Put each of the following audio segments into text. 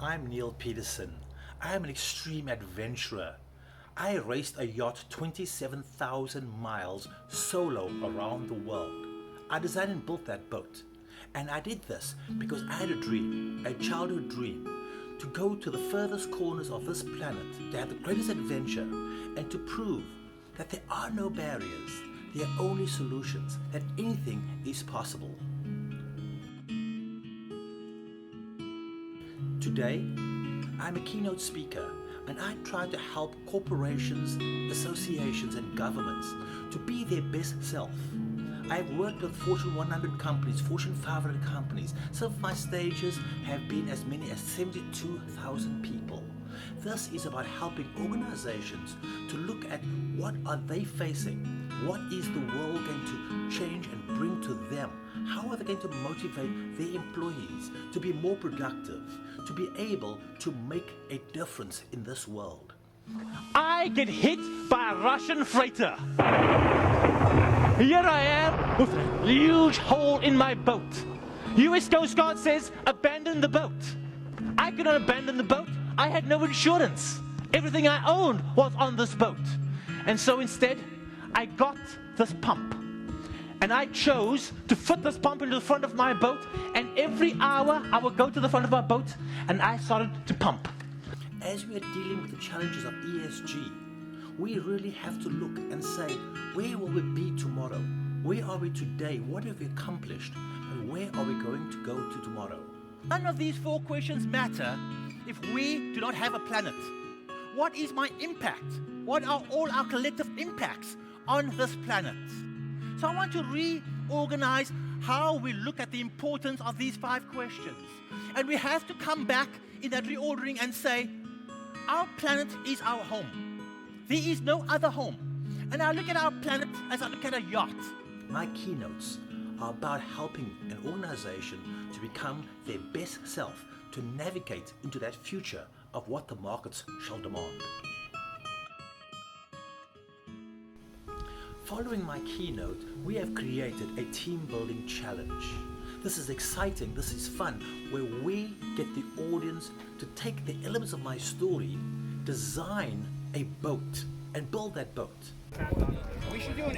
I'm Neal Petersen. I am an extreme adventurer. I raced a yacht 27,000 miles solo around the world. I designed and built that boat. And I did this because I had a dream, a childhood dream, to go to the furthest corners of this planet, to have the greatest adventure, and to prove that there are no barriers, there are only solutions, that anything is possible. Today, I'm a keynote speaker, and I try to help corporations, associations, and governments to be their best self. I've worked with Fortune 100 companies, Fortune 500 companies. Some of my stages have been as many as 72,000 people. This is about helping organizations to look at what are they facing, what is the world going to change and bring to them, how are they going to motivate their employees to be more productive, to be able to make a difference in this world. I get hit by a Russian freighter. Here I am with a huge hole in my boat. US Coast Guard says, abandon the boat. I couldn't abandon the boat. I had no insurance. Everything I owned was on this boat. And so instead, I got this pump. And I chose to fit this pump into the front of my boat, and every hour I would go to the front of my boat and I started to pump. As we are dealing with the challenges of ESG, we really have to look and say, where will we be tomorrow? Where are we today? What have we accomplished? And where are we going to go to tomorrow? None of these four questions matter if we do not have a planet. What is my impact? What are all our collective impacts on this planet? So I want to reorganize how we look at the importance of these 5 questions. And we have to come back in that reordering and say, our planet is our home. There is no other home. And I look at our planet as I look at a yacht. My keynotes are about helping an organization to become their best self, to navigate into that future of what the markets shall demand. Following my keynote, we have created a team-building challenge. This is exciting, this is fun, where we get the audience to take the elements of my story, design a boat, and build that boat.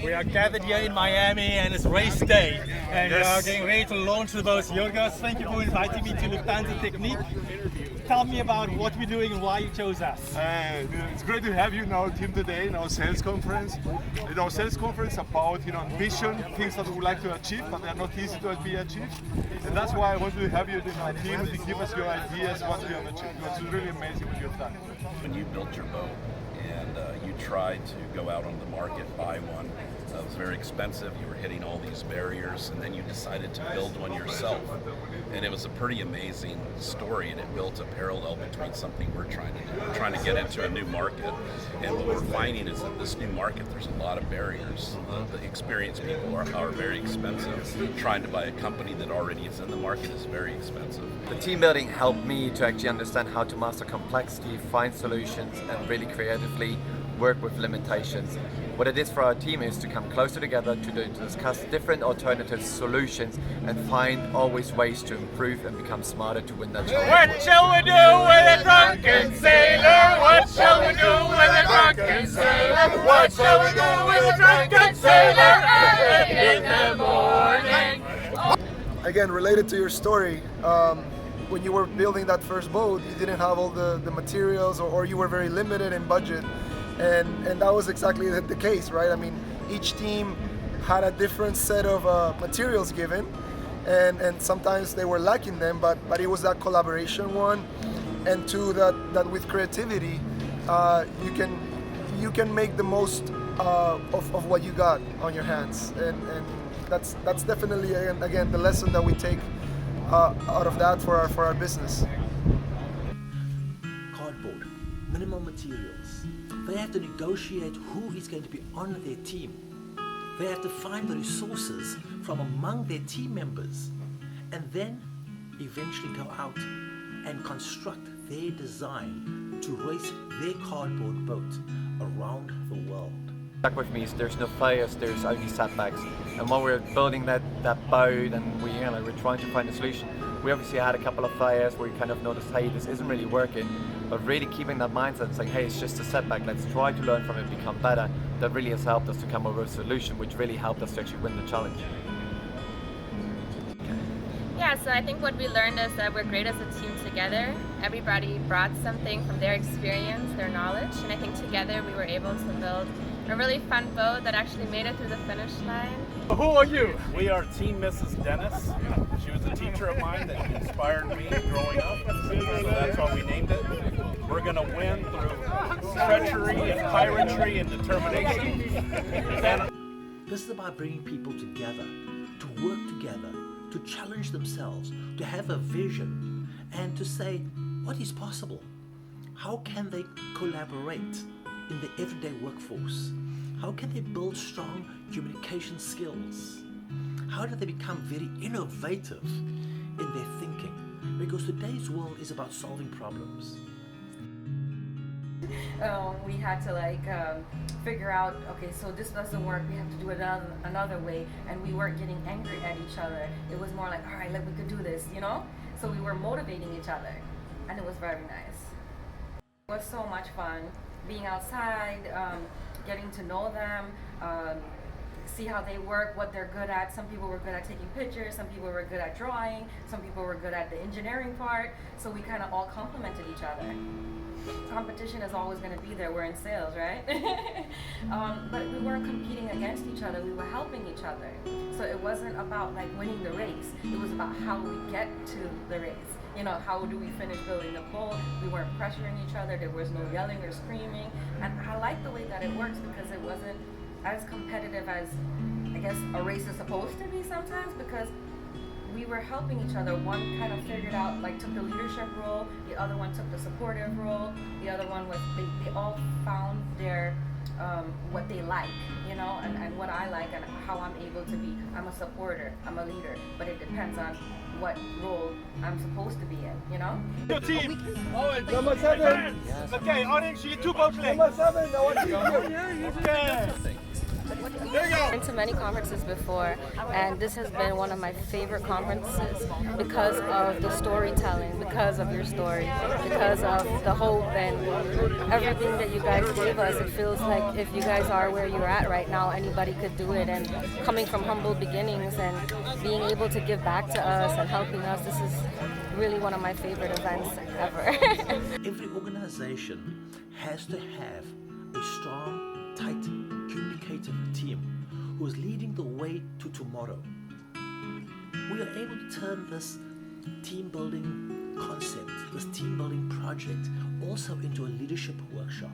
We are gathered here in Miami and it's race day, and we are getting ready to launch the boat. Jorgos, thank you for inviting me to Lufthansa Technique. Tell me about what we're doing and why you chose us. It's great to have you in our team today in our sales conference. In our sales conference about ambition, things that we would like to achieve, but they are not easy to be achieved. And that's why I wanted to have you in my team to give us your ideas what you have achieved. It's really amazing what you've done. When you built your boat and you tried to go out on the market, buy one, it was very expensive, you were hitting all these barriers, and then you decided to build one yourself. And it was a pretty amazing story, and it built a parallel between something we're trying to do. We're trying to get into a new market, and what we're finding is that this new market, there's a lot of barriers. The experienced people are very expensive. Trying to buy a company that already is in the market is very expensive. The team building helped me to actually understand how to master complexity, find solutions, and really creatively work with limitations. What it is for our team is to come closer together to discuss different alternative solutions and find always ways to improve and become smarter to win that challenge. What shall we do with a drunken sailor? What shall we do with a drunken sailor? What shall we do with a drunken sailor in the morning? Again, related to your story, when you were building that first boat, you didn't have all the materials, or you were very limited in budget. And that was exactly the case, right? I mean, each team had a different set of materials given, and sometimes they were lacking them, but it was that collaboration, one, and two, that with creativity, you can make the most of what you got on your hands, and that's definitely again the lesson that we take out of that for our business. Cardboard, minimal materials. They have to negotiate who is going to be on their team. They have to find the resources from among their team members, and then eventually go out and construct their design to race their cardboard boat around the world. Stuck with me is there's no failures, there's only setbacks. And while we're building that boat and we're trying to find a solution, We obviously had a couple of fires where we kind of noticed, hey, this isn't really working, but really keeping that mindset and saying, hey, it's just a setback, let's try to learn from it, become better. That really has helped us to come up with a solution, which really helped us to actually win the challenge. Yeah, so I think what we learned is that we're great as a team together. Everybody brought something from their experience, their knowledge, and I think together we were able to build a really fun boat that actually made it through the finish line. Who are you? We are Team Mrs. Dennis. She was a teacher of mine that inspired me growing up, so that's why we named it. We're going to win through treachery and piracy and determination. This is about bringing people together, to work together, to challenge themselves, to have a vision, and to say, what is possible? How can they collaborate in the everyday workforce? How can they build strong communication skills? How do they become very innovative in their thinking? Because today's world is about solving problems. We had to figure out, okay, so this doesn't work, we have to do it another way, and we weren't getting angry at each other. It was more like, all right, we could do this, you know? So we were motivating each other, and it was very nice. It was so much fun being outside, getting to know them, see how they work, what they're good at. Some people were good at taking pictures, some people were good at drawing, some people were good at the engineering part, so we kind of all complemented each other. Competition is always going to be there. We're in sales, right? But we weren't competing against each other. We were helping each other. So it wasn't about winning the race. It was about how we get to the race. You know, how do we finish building the boat? We weren't pressuring each other. There was no yelling or screaming. And I like the way that it works because it wasn't as competitive as, I guess, a race is supposed to be sometimes, because we were helping each other. One kind of figured out, took the leadership role, the other one took the supportive role, the other one was, they all found their, what they like, you know, and what I like and how I'm able to be. I'm a supporter, I'm a leader, but it depends on what role I'm supposed to be in, you know? Your team! Number 7! Okay, audience, you get 2 boats left. Number 7, I want to you. Okay. I've been to many conferences before, and this has been one of my favorite conferences because of the storytelling, because of your story, because of the hope and everything that you guys gave us. It feels like if you guys are where you're at right now, anybody could do it. And coming from humble beginnings and being able to give back to us and helping us, this is really one of my favorite events ever. Every organization has to have a strong, tight, communicative team who is leading the way to tomorrow. We are able to turn this team building concept, this team building project, also into a leadership workshop,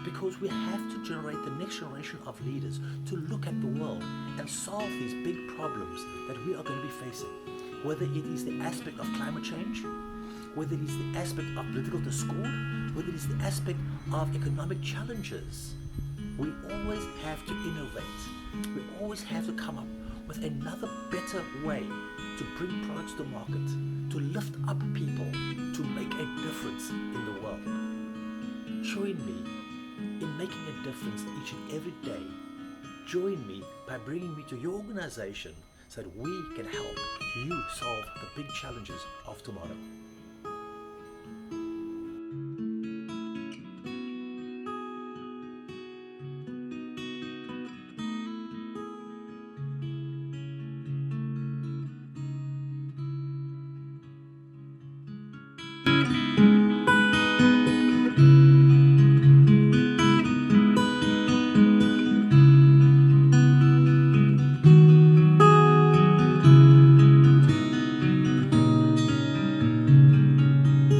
because we have to generate the next generation of leaders to look at the world and solve these big problems that we are going to be facing, whether it is the aspect of climate change, whether it is the aspect of political discord, whether it is the aspect of economic challenges. We always have to innovate. We always have to come up with another better way to bring products to market, to lift up people, to make a difference in the world. Join me in making a difference each and every day. Join me by bringing me to your organization so that we can help you solve the big challenges of tomorrow.